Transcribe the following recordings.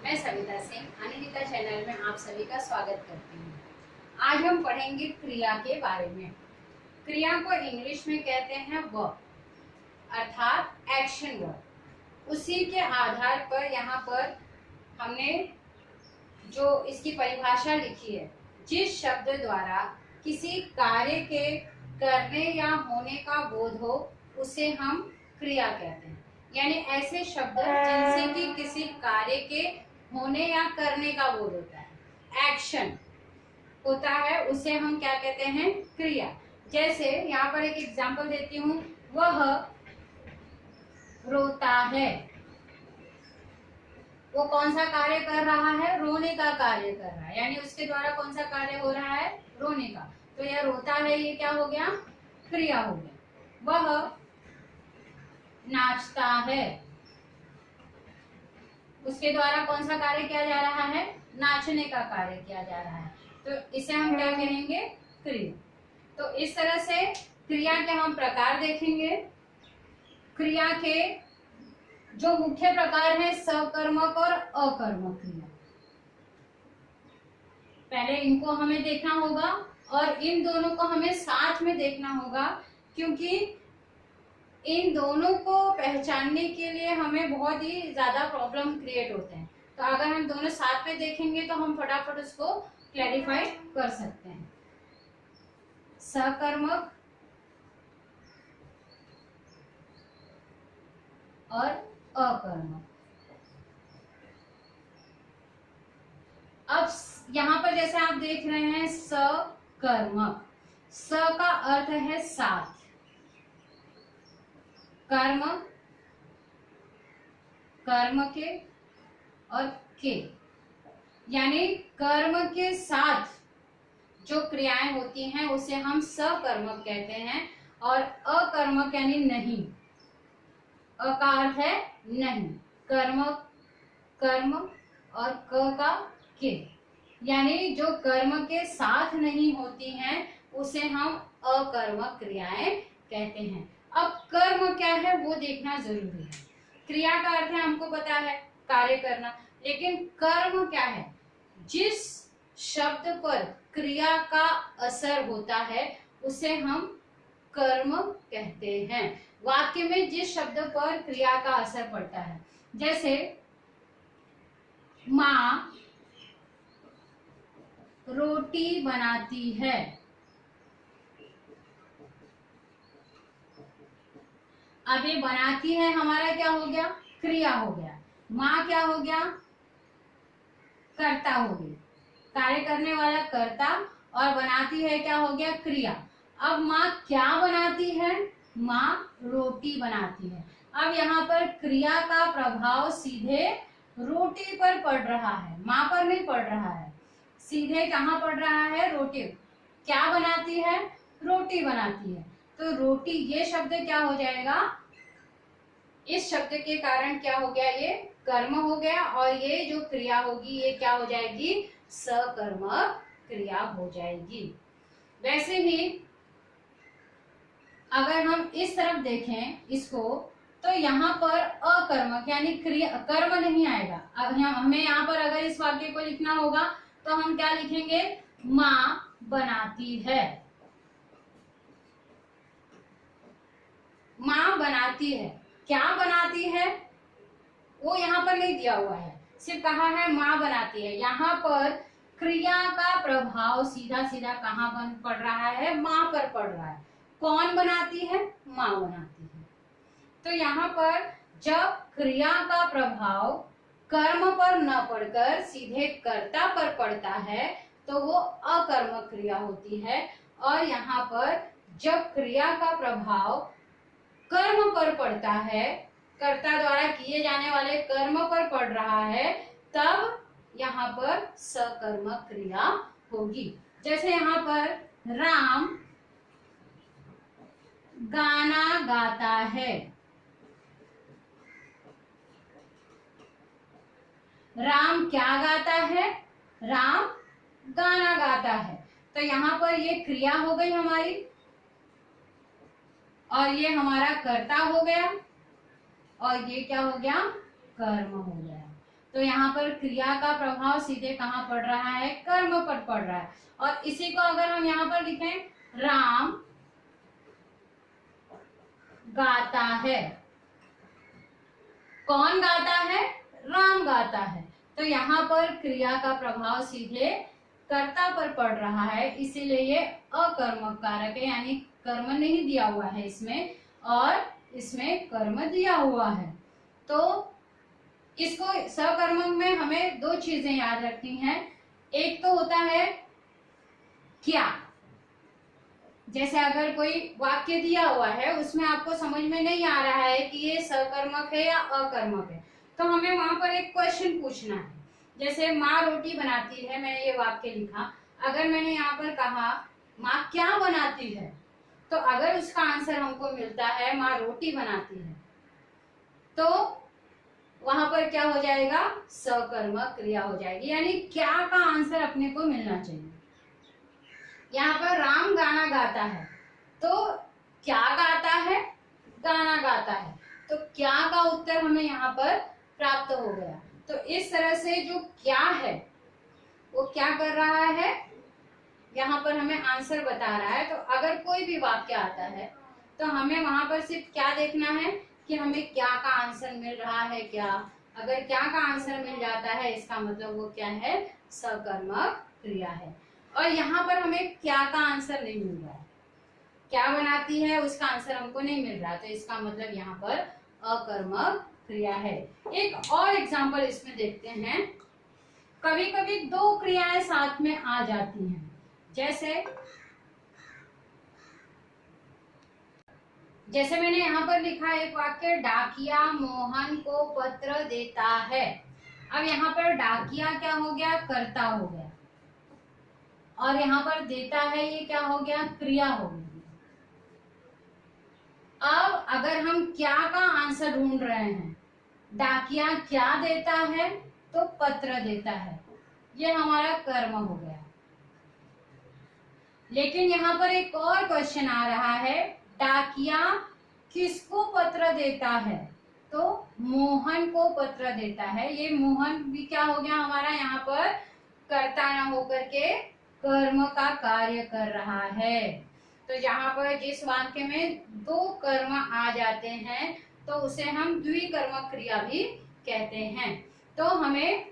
मैं सविता सिंह अनिंदिता चैनल में आप सभी का स्वागत करती हूँ। आज हम पढ़ेंगे क्रिया के बारे में। क्रिया को इंग्लिश में कहते हैं वर्ब, अर्थात एक्शन वर्ब। उसी के आधार पर यहाँ पर हमने जो इसकी परिभाषा लिखी है, जिस शब्द द्वारा किसी कार्य के करने या होने का बोध हो उसे हम क्रिया कहते हैं। यानी ऐसे शब्द जिनसे कि किसी कार्य के होने या करने का बोध होता है, एक्शन होता है, उसे हम क्या कहते हैं? क्रिया। जैसे यहाँ पर एक एग्जांपल देती हूँ, वह रोता है। वो कौन सा कार्य कर रहा है? रोने का कार्य कर रहा है, यानी उसके द्वारा कौन सा कार्य हो रहा है? रोने का। तो यह रोता है, ये क्या हो गया? क्रिया हो गया। वह नाचता है, उसके द्वारा कौन सा कार्य किया जा रहा है? नाचने का कार्य किया जा रहा है, तो इसे हम क्या कहेंगे? क्रिया। तो इस तरह से क्रिया के हम प्रकार देखेंगे। क्रिया के जो मुख्य प्रकार है, सकर्मक और अकर्मक क्रिया। पहले इनको हमें देखना होगा और इन दोनों को हमें साथ में देखना होगा, क्योंकि इन दोनों को पहचानने के लिए हमें बहुत ही ज्यादा प्रॉब्लम क्रिएट होते हैं। तो अगर हम दोनों साथ में देखेंगे तो हम फटाफट उसको क्लैरिफाई कर सकते हैं। सकर्मक और अकर्मक। अब यहाँ पर जैसे आप देख रहे हैं सकर्मक, स का अर्थ है साथ, कर्म, कर्म के और के, यानी कर्म के साथ जो क्रियाएं होती हैं उसे हम सकर्मक कहते हैं। और अकर्मक यानी नहीं, अ का अर्थ है नहीं, कर्म, कर्म और क का के, यानी जो कर्म के साथ नहीं होती हैं उसे हम अकर्मक क्रियाएं कहते हैं। अब कर्म क्या है वो देखना जरूरी है। क्रिया का अर्थ है, हमको पता है, कार्य करना, लेकिन कर्म क्या है? जिस शब्द पर क्रिया का असर होता है उसे हम कर्म कहते हैं। वाक्य में जिस शब्द पर क्रिया का असर पड़ता है, जैसे माँ रोटी बनाती है। अब ये बनाती है हमारा क्या हो गया? क्रिया हो गया। माँ क्या हो गया? कर्ता हो गई, कार्य करने वाला कर्ता, और बनाती है क्या हो गया? क्रिया। अब माँ क्या बनाती है? माँ रोटी बनाती है। अब यहाँ पर क्रिया का प्रभाव सीधे रोटी पर पड़ रहा है, माँ पर नहीं पड़ रहा है, सीधे कहाँ पड़ रहा है? रोटी। क्या बनाती है? रोटी बनाती है। तो रोटी, ये शब्द क्या हो जाएगा? इस शब्द के कारण क्या हो गया? ये कर्म हो गया, और ये जो क्रिया होगी ये क्या हो जाएगी? सकर्मक क्रिया हो जाएगी। वैसे ही अगर हम इस तरफ देखें इसको, तो यहाँ पर अकर्मक यानी क्रिया, कर्म नहीं आएगा। अब हमें यहाँ पर अगर इस वाक्य को लिखना होगा तो हम क्या लिखेंगे? माँ बनाती है। माँ बनाती है, क्या बनाती है वो यहाँ पर नहीं दिया हुआ है, सिर्फ कहा है माँ बनाती है। यहाँ पर क्रिया का प्रभाव सीधा सीधा कहाँ पड़ रहा है? माँ पर पड़ रहा है। कौन बनाती है? माँ बनाती है। तो यहाँ पर जब क्रिया का प्रभाव कर्म पर न पड़कर सीधे कर्ता पर पड़ता है तो वो अकर्मक क्रिया होती है। और यहाँ पर जब क्रिया का प्रभाव कर्म पर पड़ता है, कर्ता द्वारा किए जाने वाले कर्म पर पड़ रहा है, तब यहाँ पर सकर्मक क्रिया होगी। जैसे यहाँ पर राम गाना गाता है। राम क्या गाता है? राम गाना गाता है। तो यहाँ पर ये क्रिया हो गई हमारी, और ये हमारा कर्ता हो गया, और ये क्या हो गया? कर्म हो गया। तो यहाँ पर क्रिया का प्रभाव सीधे कहाँ पड़ रहा है, कर्म पर पड़ रहा है। और इसी को अगर हम यहाँ पर लिखें, राम गाता है, कौन गाता है, राम गाता है, तो यहाँ पर क्रिया का प्रभाव सीधे कर्ता पर पड़ रहा है, इसीलिए ये अकर्मक कारक है, यानी कर्म नहीं दिया हुआ है इसमें और इसमें कर्म दिया हुआ है। तो इसको सकर्मक में हमें दो चीजें याद रखनी है। एक तो होता है क्या, जैसे अगर कोई वाक्य दिया हुआ है उसमें आपको समझ में नहीं आ रहा है कि ये सकर्मक है या अकर्मक है, तो हमें वहां पर एक क्वेश्चन पूछना है। जैसे माँ रोटी बनाती है, मैंने ये वाक्य लिखा, अगर मैंने यहाँ पर कहा माँ क्या बनाती है, तो अगर उसका आंसर हमको मिलता है माँ रोटी बनाती है, तो वहां पर क्या हो जाएगा, सकर्मक क्रिया हो जाएगी, यानी क्या का आंसर अपने को मिलना चाहिए। यहाँ पर राम गाना गाता है, तो क्या गाता है, गाना गाता है, तो क्या का उत्तर हमें यहाँ पर प्राप्त हो गया। तो इस तरह से जो क्या है वो क्या कर रहा है, यहाँ पर हमें आंसर बता रहा है। तो अगर कोई भी वाक्य आता है तो हमें वहां पर सिर्फ क्या देखना है कि हमें क्या का आंसर मिल रहा है क्या। अगर क्या का आंसर मिल जाता है इसका मतलब वो क्या है, सकर्मक क्रिया है। और यहाँ पर हमें क्या का आंसर नहीं मिल रहा है, क्या बनाती है उसका आंसर हमको नहीं मिल रहा, तो इसका मतलब यहाँ पर अकर्मक क्रिया है। एक और एग्जाम्पल इसमें देखते हैं। कभी कभी दो क्रियाएं साथ में आ जाती हैं, जैसे मैंने यहाँ पर लिखा एक वाक्य, डाकिया मोहन को पत्र देता है। अब यहाँ पर डाकिया क्या हो गया, कर्ता हो गया, और यहाँ पर देता है ये क्या हो गया, क्रिया हो गई। अब अगर हम क्या का आंसर ढूंढ रहे हैं, डाकिया क्या देता है, तो पत्र देता है, ये हमारा कर्म हो गया। लेकिन यहाँ पर एक और क्वेश्चन आ रहा है, डाकिया किसको पत्र देता है, तो मोहन को पत्र देता है। ये मोहन भी क्या हो गया हमारा, यहाँ पर कर्ता न होकर के कर्म का कार्य कर रहा है। तो यहाँ पर जिस वाक्य में दो कर्म आ जाते हैं तो उसे हम द्विकर्मक क्रिया भी कहते हैं। तो हमें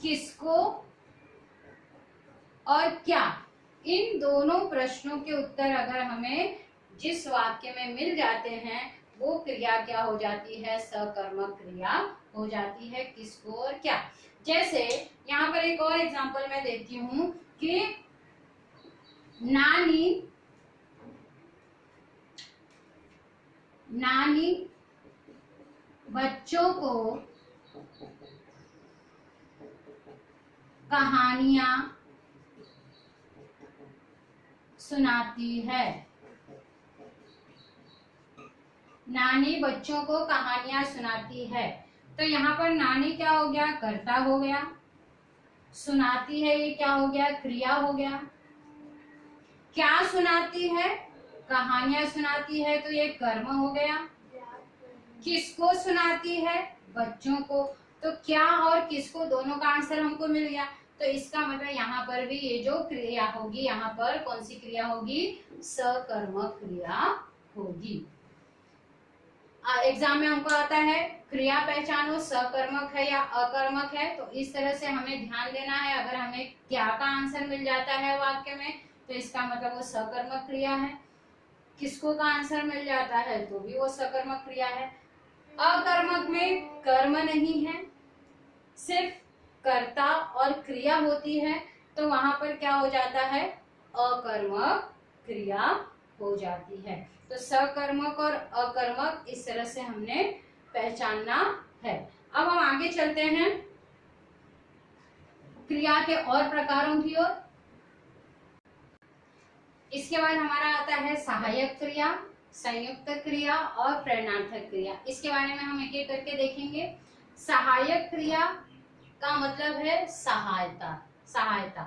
किसको और क्या, इन दोनों प्रश्नों के उत्तर अगर हमें जिस वाक्य में मिल जाते हैं वो क्रिया क्या हो जाती है, सकर्मक क्रिया हो जाती है। किसको और क्या, जैसे यहाँ पर एक और एग्जांपल मैं देती हूँ कि नानी बच्चों को कहानियां सुनाती है। नानी बच्चों को कहानियां सुनाती है, तो यहाँ पर नानी क्या हो गया, कर्ता हो गया, सुनाती है ये क्या हो गया, क्रिया हो गया। क्या सुनाती है, कहानियां सुनाती है, तो ये कर्म हो गया। किसको सुनाती है, बच्चों को, तो क्या और किसको दोनों का आंसर हमको मिल गया। तो इसका मतलब यहाँ पर भी ये जो क्रिया होगी, यहाँ पर कौन सी क्रिया होगी, सकर्मक क्रिया होगी। एग्जाम में हमको आता है क्रिया पहचानो सकर्मक है या अकर्मक है, तो इस तरह से हमें ध्यान देना है। अगर हमें क्या का आंसर मिल जाता है वाक्य में तो इसका मतलब वो सकर्मक क्रिया है, किसको का आंसर मिल जाता है तो भी वो सकर्मक क्रिया है। अकर्मक में कर्म नहीं है, सिर्फ कर्ता और क्रिया होती है, तो वहां पर क्या हो जाता है, अकर्मक क्रिया हो जाती है। तो सकर्मक और अकर्मक इस तरह से हमने पहचानना है। अब हम आगे चलते हैं क्रिया के और प्रकारों की ओर। इसके बाद हमारा आता है सहायक क्रिया, संयुक्त क्रिया और प्रेरणार्थक क्रिया। इसके बारे में हम एक एक करके देखेंगे। सहायक क्रिया का मतलब है सहायता।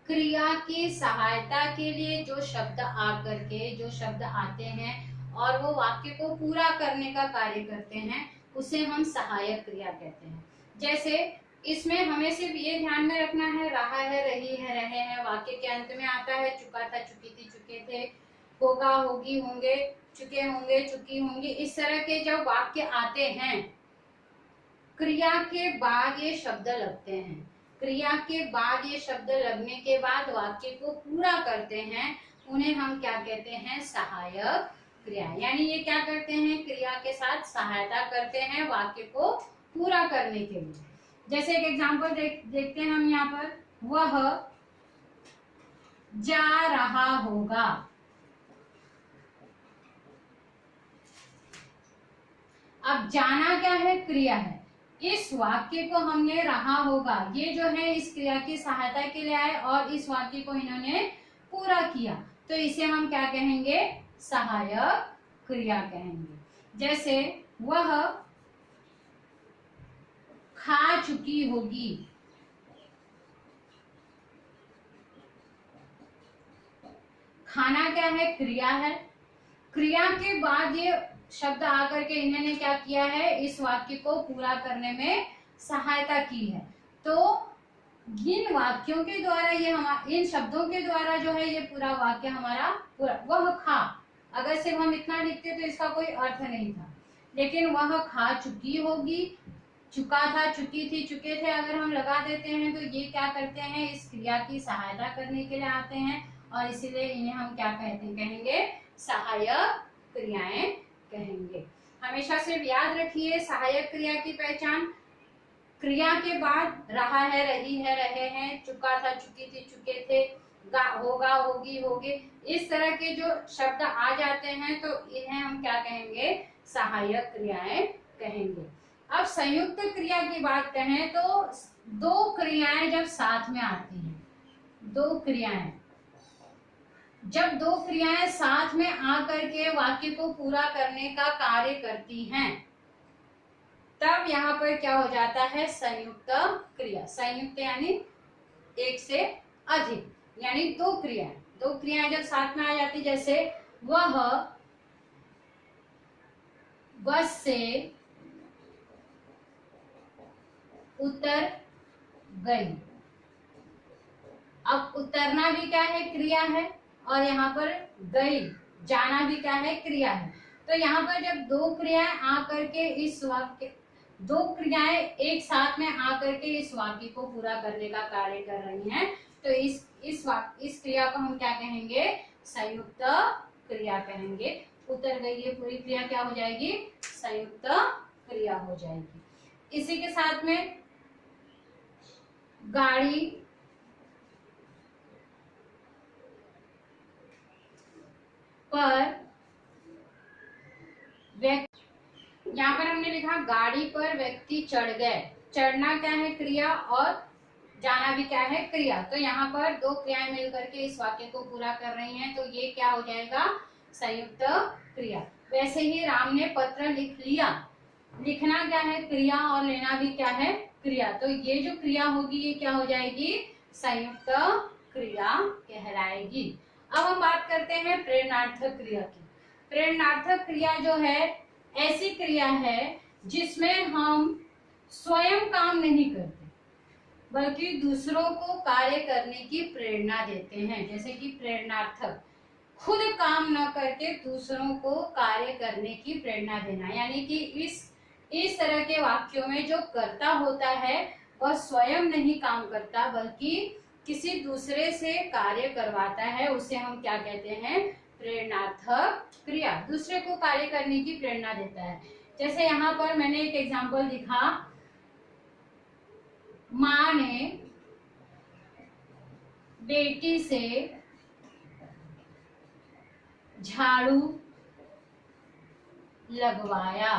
क्रिया की सहायता के लिए जो शब्द आते हैं और वो वाक्य को पूरा करने का कार्य करते हैं, उसे हम सहायक क्रिया कहते हैं। जैसे इसमें हमें सिर्फ ये ध्यान में रखना है, रहा है, रही है, रहे हैं, वाक्य के अंत में आता है, चुका था, चुकी थी, चुके थे, होगा, होगी, होंगे, चुके होंगे, चुकी होंगी। इस तरह के जब वाक्य आते हैं, क्रिया के बाद ये शब्द लगते हैं, क्रिया के बाद ये शब्द लगने के बाद वाक्य को पूरा करते हैं, उन्हें हम क्या कहते हैं? सहायक क्रिया। यानी ये क्या करते हैं? क्रिया के साथ सहायता करते हैं वाक्य को पूरा करने के लिए। जैसे एक एग्जांपल देखते हैं हम यहाँ पर, वह जा रहा होगा। अब जाना क्या है? क्रिया है। इस वाक्य को हमने रहा होगा, ये जो है इस क्रिया की सहायता के लिए आए और इस वाक्य को इन्होंने पूरा किया, तो इसे हम क्या कहेंगे? सहायक क्रिया कहेंगे। जैसे वह खा चुकी होगी। खाना क्या है? क्रिया है। क्रिया के बाद ये शब्द आकर के इन्होंने क्या किया है? इस वाक्य को पूरा करने में सहायता की है। तो इन वाक्यों के द्वारा ये इन शब्दों के द्वारा जो है ये पूरा वाक्य हमारा पूरा। वह खा, अगर सिर्फ हम इतना लिखते तो इसका कोई अर्थ नहीं था, लेकिन वह खा चुकी होगी, चुका था, चुकी थी, चुके थे, अगर हम लगा देते हैं तो ये क्या करते हैं? इस क्रिया की सहायता करने के लिए आते हैं और इसीलिए इन्हें हम क्या कहेंगे? सहायक क्रियाएं कहेंगे। हमेशा सिर्फ याद रखिए सहायक क्रिया की पहचान, क्रिया के बाद रहा है, रही है, रहे हैं, चुका था, चुकी थी, चुके थे, होगा, होगी, होगे, इस तरह के जो शब्द आ जाते हैं तो इन्हें हम क्या कहेंगे? सहायक क्रियाएं कहेंगे। अब संयुक्त क्रिया की बात कहें तो दो क्रियाएं जब साथ में आती हैं, दो क्रियाएं जब दो क्रियाएं साथ में आकर के वाक्य को पूरा करने का कार्य करती हैं, तब यहाँ पर क्या हो जाता है? संयुक्त क्रिया। संयुक्त यानी एक से अधिक, यानी दो क्रियाएं जब साथ में आ जाती, जैसे वह बस से उतर गई। अब उतरना भी क्या है? क्रिया है, और यहाँ पर गई, जाना भी क्या है? क्रिया है। तो यहाँ पर जब दो क्रियाएं आकर के इस वाक्य, दो क्रियाएं एक साथ में आकर के इस वाक्य को पूरा करने का कार्य कर रही हैं, तो इस क्रिया को हम क्या कहेंगे? संयुक्त क्रिया कहेंगे। उतर गई, ये पूरी क्रिया क्या हो जाएगी? संयुक्त क्रिया हो जाएगी। इसी के साथ में गाड़ी पर यहाँ पर हमने लिखा गाड़ी पर व्यक्ति चढ़ गए। चढ़ना क्या है? क्रिया, और जाना भी क्या है? क्रिया। तो यहाँ पर दो क्रियाएं मिलकर के इस वाक्य को पूरा कर रही हैं, तो ये क्या हो जाएगा? संयुक्त क्रिया। वैसे ही राम ने पत्र लिख लिया। लिखना क्या है? क्रिया, और लेना भी क्या है? क्रिया। तो ये जो क्रिया होगी ये क्या हो जाएगी? संयुक्त क्रिया कहलाएगी। अब हम बात करते हैं प्रेरणार्थक क्रिया की। प्रेरणार्थक क्रिया जो है ऐसी क्रिया है जिसमें हम स्वयं काम नहीं करते, बल्कि दूसरों को कार्य करने की प्रेरणा देते हैं। जैसे कि प्रेरणार्थक, खुद काम न करके दूसरों को कार्य करने की प्रेरणा देना, यानी कि इस तरह के वाक्यों में जो कर्ता होता है वह स्वयं नहीं काम करता, बल्कि किसी दूसरे से कार्य करवाता है, उसे हम क्या कहते हैं? प्रेरणार्थक क्रिया। दूसरे को कार्य करने की प्रेरणा देता है। जैसे यहाँ पर मैंने एक एग्जांपल लिखा, माँ ने बेटी से झाड़ू लगवाया।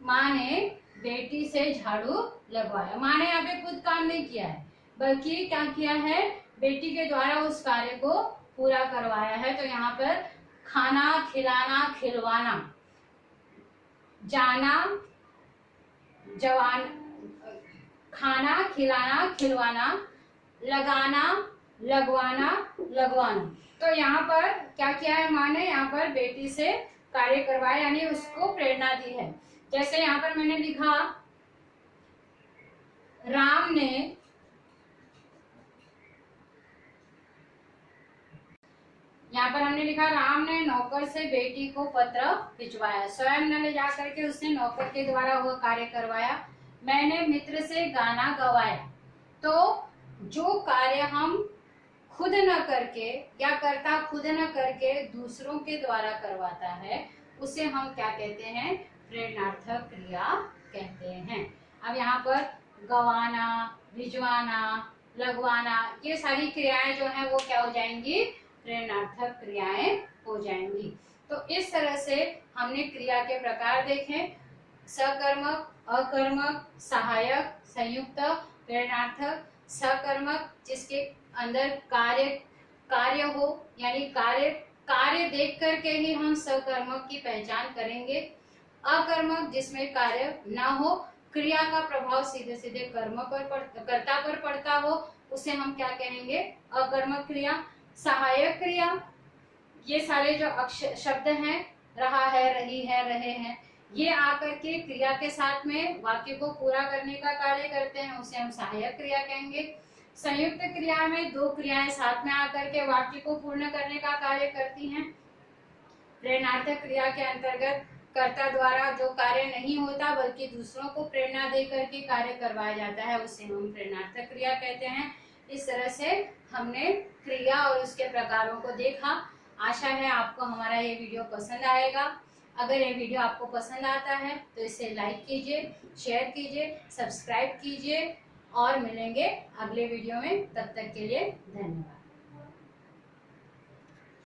माँ ने बेटी से झाड़ू लगवाया। माँ ने यहाँ पे खुद काम नहीं किया है, बल्कि क्या किया है? बेटी के द्वारा उस कार्य को पूरा करवाया है। तो यहाँ पर खाना खिलाना, खिलवाना, जाना, जवान, खाना खिलाना, खिलवाना, लगाना, लगवाना, लगवाना। तो यहाँ पर क्या किया है? माँ ने यहाँ पर बेटी से कार्य करवाया, यानी उसको प्रेरणा दी है। जैसे यहाँ पर मैंने लिखा राम ने, यहाँ पर हमने लिखा राम ने नौकर से बेटी को पत्र भिजवाया, स्वयं न ले जाकर के उसने नौकर के द्वारा वह कार्य करवाया। मैंने मित्र से गाना गवाया। तो जो कार्य हम खुद न करके या कर्ता खुद न करके दूसरों के द्वारा करवाता है, उसे हम क्या कहते हैं? प्रेरणार्थक क्रिया कहते हैं। अब यहाँ पर गवाना, भिजवाना, लगवाना, ये सारी क्रियाएं जो हैं वो क्या हो जाएंगी? प्रेरणार्थक क्रियाएं हो जाएंगी। तो इस तरह से हमने क्रिया के प्रकार देखे, सकर्मक, अकर्मक, सहायक, संयुक्त, प्रेरणार्थक। सकर्मक जिसके अंदर कार्य हो, यानी कार्य देख करके ही हम सकर्मक की पहचान करेंगे। अकर्मक जिसमें कार्य ना हो, क्रिया का प्रभाव सीधे सीधे कर्ता पर पड़ता हो, उसे हम क्या कहेंगे? अकर्मक क्रिया। सहायक क्रिया, ये सारे जो शब्द हैं, रहा है, रही है, रहे हैं, ये आकर के क्रिया के साथ में वाक्य को पूरा करने का कार्य करते हैं, उसे हम सहायक क्रिया कहेंगे। संयुक्त क्रिया में दो क्रियाएं साथ में आकर के वाक्य को पूर्ण करने का कार्य करती हैं। प्रेरणार्थक क्रिया के अंतर्गत कर्ता द्वारा जो कार्य नहीं होता बल्कि दूसरों को प्रेरणा दे करके कार्य करवाया जाता है, उसे हम प्रेरणार्थक क्रिया कहते हैं। इस तरह से हमने क्रिया और उसके प्रकारों को देखा। आशा है आपको हमारा ये वीडियो पसंद आएगा। अगर ये वीडियो आपको पसंद आता है तो इसे लाइक कीजिए, शेयर कीजिए, सब्सक्राइब कीजिए और मिलेंगे अगले वीडियो में। तब तक के लिए धन्यवाद।